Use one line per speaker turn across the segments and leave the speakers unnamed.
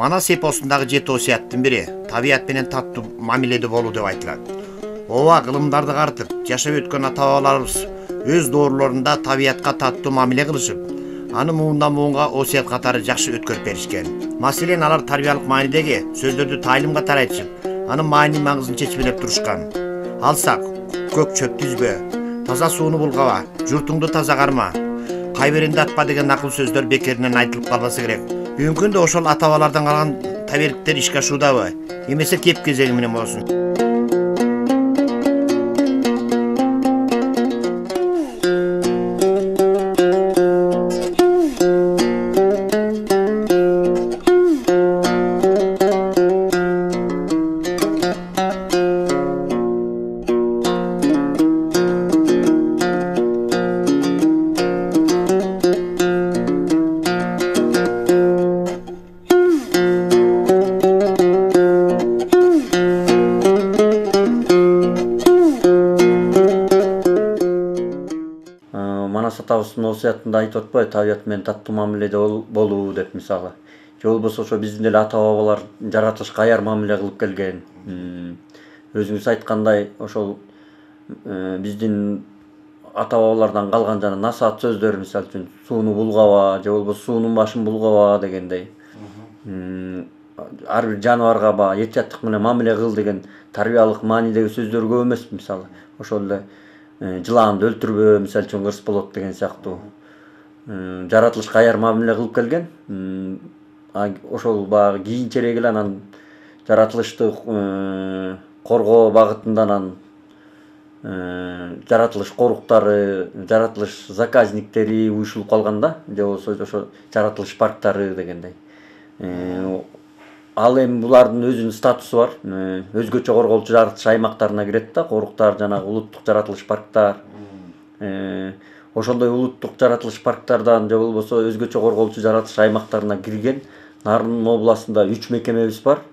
Манас эпосундагы 7 осуяттын бири табият менен таттуу мамиледе болуу деп айтылат. Ооба кылымдарды картып, жашап өткөн ата-бабаларыбыз өз доорлорунда табиятка таттуу мамиле кылышып, аны муундан муунга осуят катары жакшы өткөрүп беришкен. Маселен, алар тарбиялык маанидеги сөздөрдү тайылым катары айтышып, анын маани маңызын чечмелеп турушкан. Алсак, көк чөптү үзбө, таза сууну булгаба, журтуңду таза карма, кайберинде атпа деген акыл сөздөр бекеринен айтылып калбаса керек. Бүгүнкү күндө ошол ата-бабалардан калган табиялыктер ишке ашуудабы, эмесе кеп кезеги менен болсун.
Манас атабыздын осуятында айтып атпайбы, табият менен таттуу мамиледе болуу деп мисалы. Же болбосо ошо биздин эле ата-бабалар жаратылышка аяр мамиле кылып келген. Өзүңүз айткандай, ошол биздин ата-бабалардан калган жана насаат сөздөр, мисалы үчүн сууну булгаба, же болбосо суунун башын булгаба дегендей. Ар бир жаныбарга эч жаттык менен мамиле кыл деген тарбиялык маанидеги сөздөр көп эмес, мисалы. Ошол эле жылаанды өлтүрбө, мисалы үчүн кырс болот деген сыяктуу жаратылышка аяр мамиле кылып келген. Ошол баягы кийинчерээк эле анан жаратылышты коргоо багытында анан жаратылыш коруктары, жаратылыш заказниктери уюшулуп калган да, же болбосо ошо жаратылыш парктары дегендей. Ал эми булардын өзүнүн статусу бар. Өзгөчө корголчу жаратылыш аймактарына кирет да, коруктар, жанагы улуттук жаратылыш парктар. Ошондой улуттук жаратылыш парктардан же болбосо өзгөчө корголчу жаратылыш аймактарына кирген Нарын областында 3 мекемебиз бар.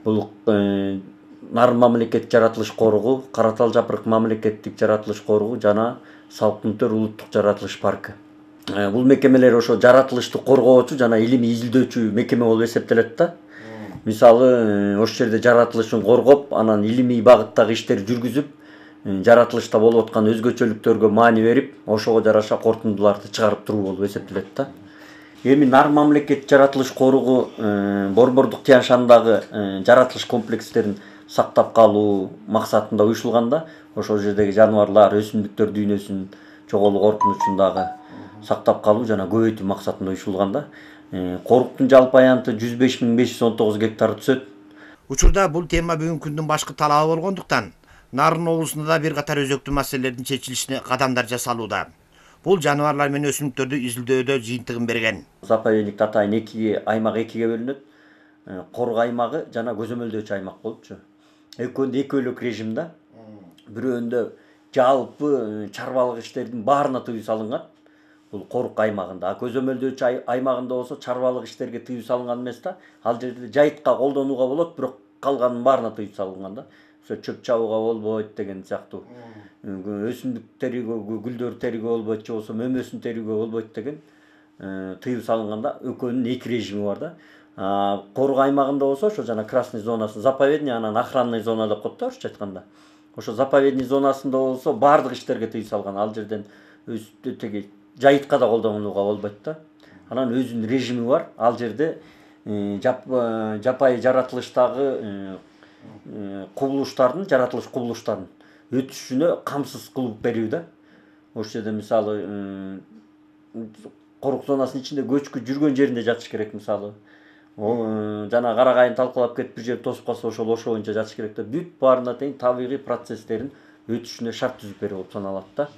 Бул Нарын мамлекеттик жаратылыш коругу, Каратал Жапырык мамлекеттик жаратылыш коругу жана Салкынтөр улуттук жаратылыш паркы. Бул мекемелер ошо жаратылышты коргоочу жана илимий изилдөөчү мекеме болуп эсептелет да. Мисалы, ошол жерде жаратылышын коргоп, анан илимий багыттагы иштерди жүргүзүп, жаратылышта болуп аткан өзгөчөлүктөргө маани берип, ошого жараша корутундуларды чыгарып туруу болуп эсептелет да. Эми Нарын мамлекеттик жаратылыш коругу Борбордук Тянь Шандагы жаратылыш комплекстерин сактап калуу максатында уюшулган да. Ошол жердеги жаныбарлар, өсүмдүктөр дүйнөсүн чоголуу коркунучундагы сактап калуу жана көбөйтүү максатында уюшулган да. Коруктун жалпы аянты 105.519 гектар түзөт.
Учурда бул тема бүгүнкү күндүн башкы талабы болгондуктан Нарын облусунда да бир катар өзөктүү маселелердин чечилишине кадамдар жасалууда. Бул жаныбарлар менен өсүмдүктөрдү изилдөөдө жыйынтыгын берген.
Заповедник Татайын аймак 2ге бөлүнөт. Корук аймагы жана көзөмөлдөөчү аймак болупчу. Экөөнү экөөлүк режимде. Бирөөндө жалпы чарбалык иштердин баарына тыюу салынган. Бул корук аймагында, көзөмөлдөөчү аймагында болсо чарбалык иштерге тыюу салынган эмес да. Ал жерде жайытка колдонууга болот, бирок калганын баарына тыюу салынган да. Ошо чөп чабууга болбойт деген сыяктуу. Өсүмдүк терүүгө, гүлдөр терүүгө болбойт, же болбосо мөмөсүн терүүгө болбойт деген тыюу салынганда экөөнүн 2 режими бар да. Корук аймагында болсо ошо жана красный зонасы, заповедный, анан охранный зона деп коет да, орусча айтканда. Ошо заповедный зонасында болсо баардык иштерге тыюу салган. Ал жерден теги жайытка да колдонууга болбойт да. Анан өзүнүн режими бар. Ал жерде жапайы жаратылыштагы кубулуштардын, жаратылыш кубулуштарын өтүшүнө камсыз кылып берүү да. Ошол жерде мисалы корук зонасынын ичинде көчкү жүргөн жеринде жатыш керек мисалы. Жана карагайын талкалап кетип бир жер тосуп калса ошол боюнча жатыш керек да. Бүт баарына тең табигый процесстерин өтүшүнө шарт түзүп берүү болуп саналат да.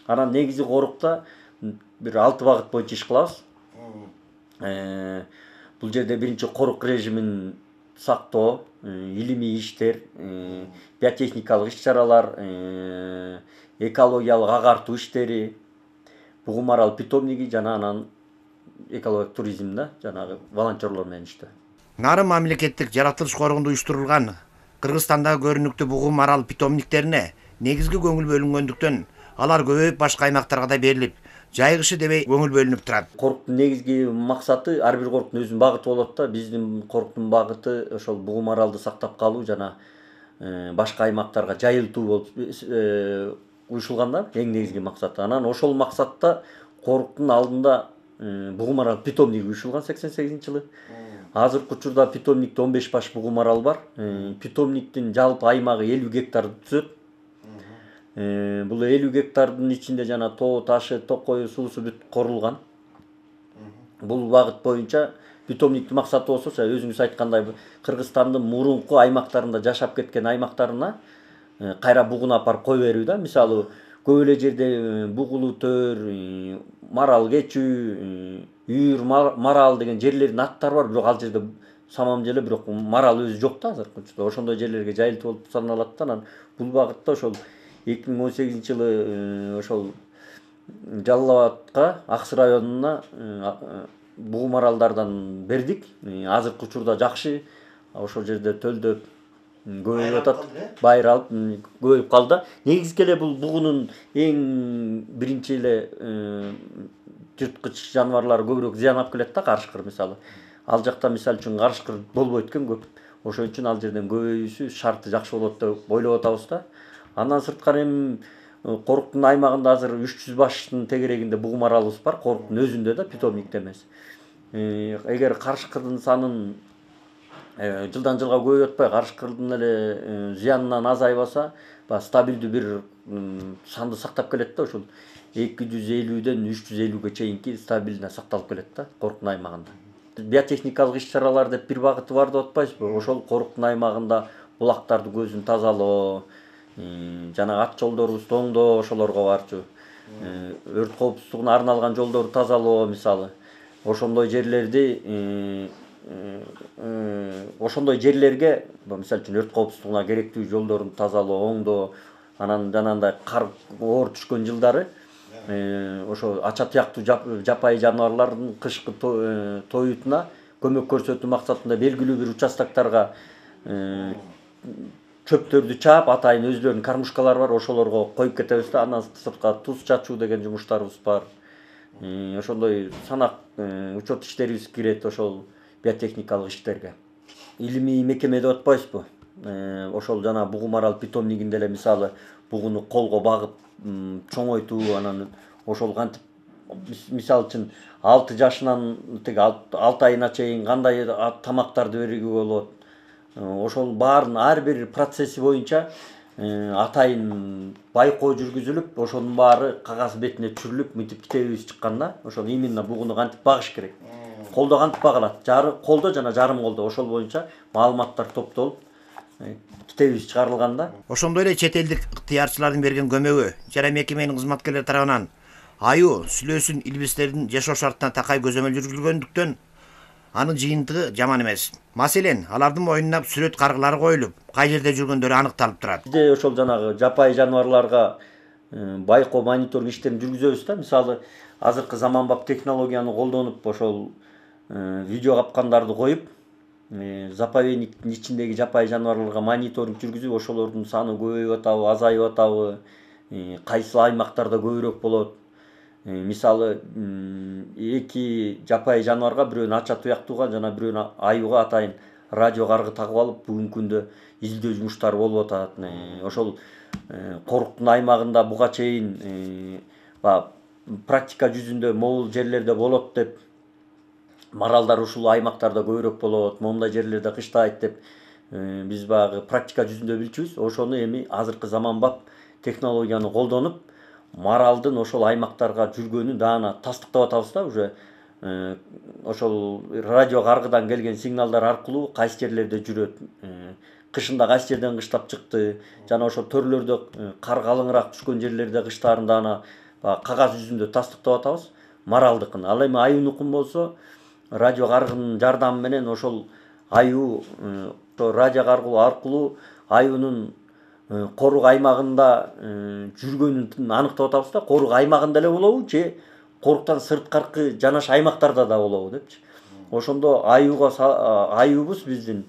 Анан негизи корукта бир 6 багыт боюнча иш кылабыз. Бул жерде биринчи корук режимин сактоо, илимий иштер, биотехникалык иш-чаралар, экологиялык агартуу иштери, Бугум Арал питомниги жана анан экологиялык туризмде жанагы волонтерлор менен иштөө.
Нарын мамлекеттик жаратылыш коргоонду уюштурулган Кыргызстандагы көрүнүктүү Бугум Арал питомниктерине негизги көңүл бөлүнгөндүктөн алар көбөйүп башка аймактарга да берилип, жайгышы дебей көңүл бөлүнүп турат.
Коруктун негизги максаты ар бир коруктун өзүнүн багыты болот да. Биздин коруктун багыты ошол Бугум Аралды сактап калуу жана башка аймактарга жайылтуу болуп уюшулган да, эң негизги максаты. Анан ошол максатта коруктун алдында Бугум Арал питомниги уюшулган 88-жылы. Азыркы учурда питомникте 15 баш Бугум Арал бар. Питомниктин жалпы аймагы 50 гектарды түзөт. Бул 50 гектардын ичинде жана тоо, ташы, токою, суусу бүт корулган. Бул багыт боюнча питомниктин максаты болсо, өзүңүз айткандай, Кыргызстандын мурунку аймактарында жашап кеткен аймактарына кайра бугуну апарып кой берүү да. Мисалы, көп эле жерде бугулу төр, марал кечүү, үйүр марал деген жерлердин аттары бар, бирок ал жерде самам желе, бирок марал өзү жок да азыркы учурда. Ошондой жерлерге жайылтып болуп саналат да. Анан бул багытта ошол 2018-жылы ошол Жалал Абадка, Аксы районуна Бугум Аралдардан бердик. Азыркы учурда жакшы, ошол жерде төлдөп көбөйүп атат, байралып көбөйүп калды. Негизги эле бул бугунун эң биринчи эле жырткыч жаныбарлары көбүрөөк зыян алып келет да, карышкыр мисалы. Ал жакта мисалы үчүн карышкыр болбойт экен көп. Ошон үчүн ал жерден көбөйүүсү шарты жакшы болот деп ойлоп атабыз да. Андан сырткары эми коруктун аймагында азыр 300 баштын тегерегинде Бугум Аралыбыз бар, коруктун өзүндө да, питомникте эмес. Эгер карышкырдын санын жылдан жылга көбөйүп атпай, карышкырдын эле зыянынан азайбаса, стабилдүү бир санды сактап келет да, ошол 250ден 350ге чейинки стабилдүү сакталып келет да коруктун аймагында. Биотехникалык иш-чаралар деп бир багыты бар деп атпайсызбы? Ошол коруктун аймагында булактардын көзүн тазалоо, жана ат жолдорубузду оңдоо ошолорго барчу. Өрт коопсуздугуна арналган жолдорду тазалоо мисалы. Ошондой жерлерге, мисалы үчүн өрт коопсуздугуна керектүү жолдорун тазалоо, оңдоо, анан жанагындай кар оор түшкөн жылдары ошо ача туяктуу жапайы жаныбарлардын кышкы тоюутуна көмөк көрсөтүү максатында белгилүү бир участоктарга чөптөрдү чаап, атайын өзлөрүнүн кормушкалары бар, ошолорго коюп кетебиз да, андан сырткары туз чачуу деген жумуштарыбыз бар. Ошондой санак учет иштерибиз кирет ошол биотехникалык иштерге. Илимий мекеме деп атпайсызбы? Ошол жана Бугум Арал питомнигинде эле мисалы бугуну колго багып чоңойтуу, анан ошол кантип мисалы үчүн 6 жашынан 6 айына чейин кандай тамактарды берүүгө болот. Ошол баарын ар бир процесси боюнча атайын байкоо жүргүзүлүп, ошонун баары кагаз бетине түшүрүлүп, мынтип китебибиз чыккан да. Ошол именно бугуну кантип багыш керек. Колдо кантип багылат? Колдо жана жарым колдо ошол боюнча маалыматтар топтолуп, китебибиз чыгарылган да.
Ошондой эле чет элдик ыктыярчылардын берген көмөгү жана мекеменин кызматкерлери тарабынан аюу, сүлөөсүн илбистердин жашоо шартына такай көзөмөл жүргүзүлгөндүктөн анын жыйынтыгы жаман эмес. Маселен, алардын моюнуна сүрөт каргылары коюлуп, кай жерде жүргөндөрү аныкталып турат.
Бизде ошол жанагы жапайы жаныбарларга байкоо мониторинг иштерин жүргүзөбүз да. Мисалы, азыркы заманбап технологияны колдонуп, ошол видео капкандарды коюп, заповедниктин ичиндеги жапайы жаныбарларга мониторинг жүргүзүп, ошолордун саны көбөйүп атабы, азайып атабы, кайсы аймактарда көбүрөөк болот. Мисалы, 2 жапайы жаныбарга, бирөөнү ача туяктууга жана бирөөнү аюуга атайын радио каргы тагып алып, бүгүнкү күндө издөө жумуштары болуп атат. Ошол коруктун аймагында буга чейин практика жүзүндө могул жерлерде болот деп, маралдар ушул аймактарда көбүрөөк болот, момундай жерлерде кыштайт деп биз баягы практика жүзүндө билчүбүз. Ошону эми азыркы заманбап технологияны колдонуп, маралдын ошол аймактарга жүргөнүн даана тастыктап атабыз да. Уже ошол радио каргыдан келген сигналдар аркылуу кайсы жерлерде жүрөт, кышында кайсы жерден кыштап чыкты, жана ошол төрлөрдө кар калыңыраак түшкөн жерлерде кыштарын даана кагаз жүзүндө тастыктап атабыз маралдыкын. Ал эми аюунукун болсо, радио каргынын жардамы менен ошол аюу радио каргоо аркылуу аюунун корук аймагында жүргөнүн аныктап атабыз да. Корук аймагында эле болобу же коруктан сырткаркы жанаш аймактарда да болобу депчи. Ошондо аюубуз биздин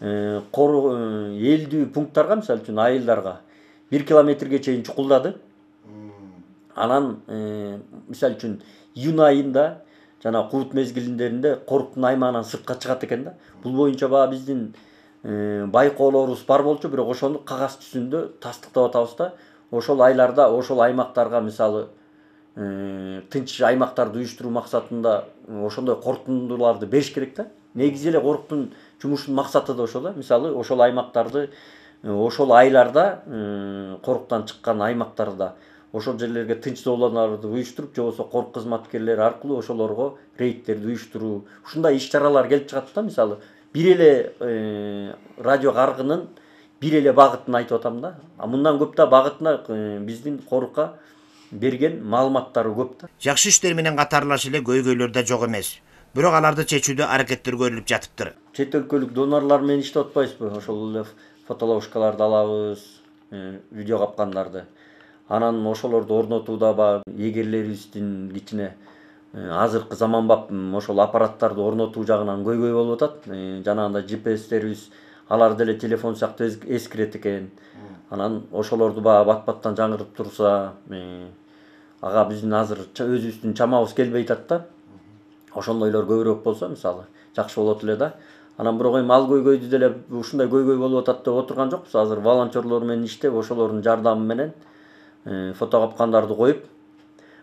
элдүү пункттарга, мисалы үчүн айылдарга 1 километрге чейин чукулдады. Анан мисалы үчүн июнь айында жана куут мезгилиндеринде коруктун аймагынан сыртка чыгат экен да. Бул боюнча баа биздин байкоолорубуз бар болчу, бирок ошону кагаз түзүндө тастыктап атабыз да. Ошол айларда ошол аймактарга мисалы тынч аймактарды уюштуруу максатында ошондой корутундуларды бериш керек да. Негизи эле коруктун жумушунун максаты да ошол да. Мисалы ошол аймактарды ошол айларда коруктан чыккан аймактарда ошол жерлерге тынч зоналарды уюштуруп, же болбосо корук кызматкерлери аркылуу ошолорго рейдтерди уюштуруу, ушундай иш-чаралар келип чыгат да. Мисалы бир эле радио каргынын бир эле багытын айтып атам да. Мындан көп да багытына биздин корукка берген маалыматтары көп да.
Жакшы иштер менен катарлаш эле көйгөйлөр да жок эмес. Бирок аларды чечүүдө аракеттер көрүлүп жатыптыр.
Чет өлкөлүк донорлор менен иштеп атпайбызбы? Ошол эле фотоловушкаларды алабыз, видео капкандарды. Анан ошолорду орнотууда ба эгерлерибиздин кичине азыркы заманбап ошол аппараттарды орнотуу жагынан көйгөй болуп атат. Жанагындай GPS-терибиз алар деле телефон сыяктуу эскирет экен. Анан ошолорду бат-баттан жаңырып турса, ага биздин азыр өзүбүздүн чамабыз келбей атат да. Ошондойлор көбүрөөк болсо мисалы жакшы болот эле да. Анан бирок эми ал көйгөйдү деле ушундай көйгөй болуп атат деп отурган жокпуз. Азыр волонтерлор менен иштеп, ошолордун жардамы менен фото капкандарды коюп,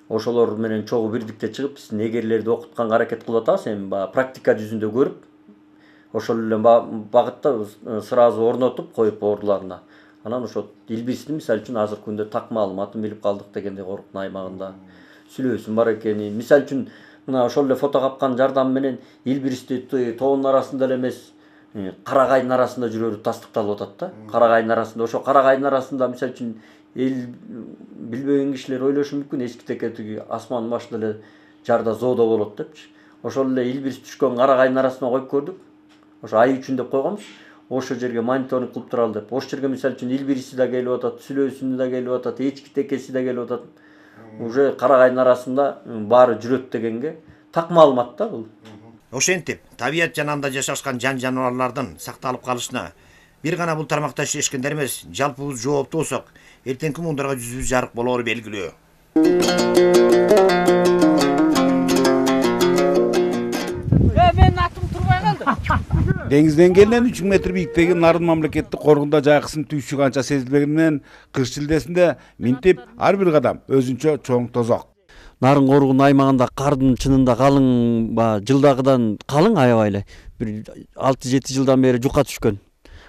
ошолор менен чогуу бирдикте чыгып, биздин эгерлерди окутканга аракет кылып атабыз. Эми практика жүзүндө көрүп, ошол эле багытта сразу орнотуп коюп орларына. Анан ошо Илбирстин мисалы үчүн азыркы күндө так маалыматын билип калдык дегенде коруктун аймагында сүлөөсүн бар экенин. Мисалы үчүн мына ошол эле фото капкан жардам менен Илбирсти тоонун арасында эле эмес, Карагайдын арасында жүрөрү тастыкталып атат да. Карагайдын арасында, ошо Карагайдын арасында мисалы үчүн эл билбеген кишилер ойлошу мүмкүн, эскитеке тиги асмандын башында эле жарда зоодо болот депчи. Ошол эле Илбирс түшкөн Карагайдын арасына коюп көрдүк. Ошо ай үчүн деп койгонбуз. Ошол жерге мониторинг кылып туралы деп. Ошол жерге мисалы үчүн Илбирси да келип атат, сүлөөсүнү да келип атат, эчкитекеси да келип атат. Уже Карагайдын арасында баары жүрөт дегенге так маалымат да бул.
Ошентип, табият жанында жашашкан жан-жаныбарлардын сакталып калышына бир гана бул тармакта иштешкендер эмес, жалпыбыз жооптуу болсок, эртеңки муундарга жүзүбүз жарык болоору белгилүү.
Менин атым турбай калды.
Деңиз деңгээлинен 3000 метр бийиктиги Нарын мамлекеттик коргунда жайкысын түйшүк анча сезилбегени менен кыш шилдесинде минтип ар бир кадам өзүнчө чоң тозок.
Нарын коргун аймагында кардын чынында калың, жылдагыдан калың аябай эле. Бир 6-7 жылдан бери жука түшкөн.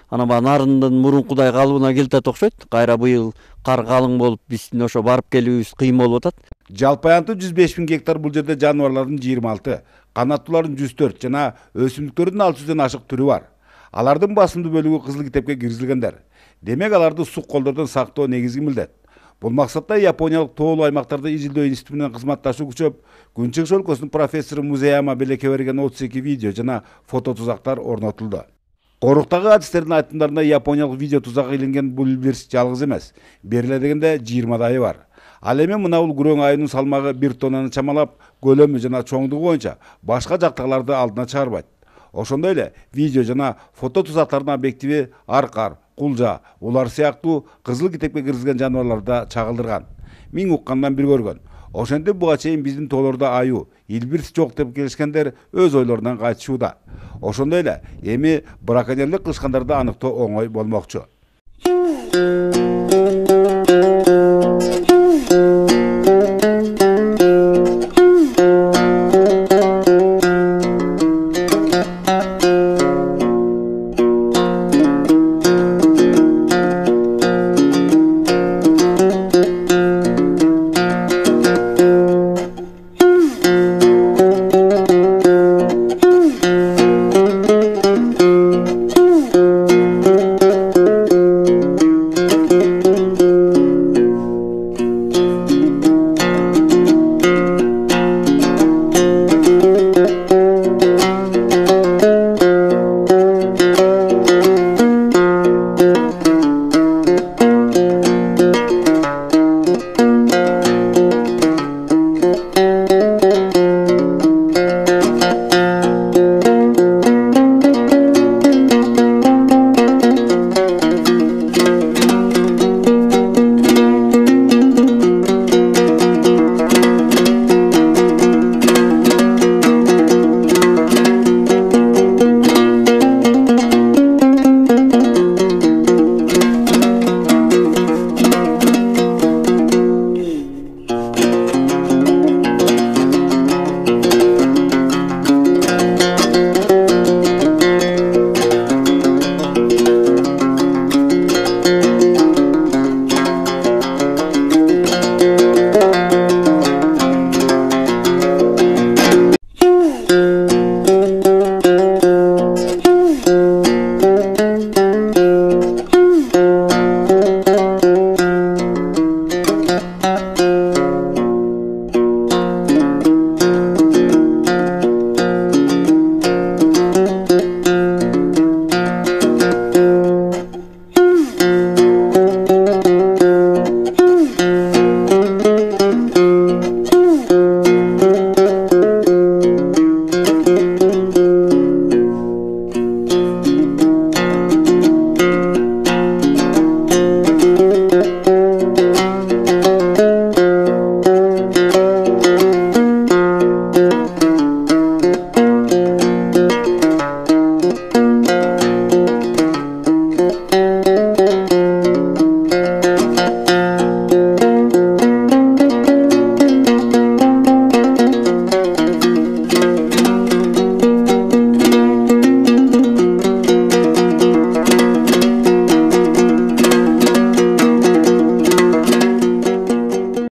Анан Нарындын мурункудай калыбына келтет окшойт. Кайра быйыл кар калың болуп, биздин ошо барып келүүбүз кыйын болуп атат.
Жалпы аянты 105 000 гектар бул жерде жаныбарлардын 26, канаттуулардын 104 жана өсүмдүктөрдүн 600дөн ашык түрү бар. Алардын басымдуу бөлүгү кызыл китепке киргизилгендер. Демек аларды сук колдордон сактоо негизги милдет. Бул максатта япониялык тоолуу аймактарда изилдөө институту менен кызматташуу күчөп, Күнчыгыш өлкөсүнүн профессору Музеяма белекке берген 32 видео жана фото тузактар орнотулду. Коруктагы адистердин айтымдарында япониялык видео тузак илинген бул Илбирс жалгыз эмес. Бериле дегенде 20 бар. Ал эми мына бул күрөң айынын салмагы 1 тоннаны чамалап, көлөмү жана чоңдугу боюнча башка жактагыларды алдына чыгарбайт. Ошондой эле видео жана фото тузактардын объективи аркар, кулжа, улар сыяктуу кызыл китепке киргизген жаныбарларда чагылдырган. Миң уккандан бир көргөн. Ошентип буга чейин биздин тоолордо аю, Илбирс жок деп келишкендер өз ойлорунан кайтышууда. Ошондой эле эми браконьерлик кылышкандарды аныктоо оңой болмокчу.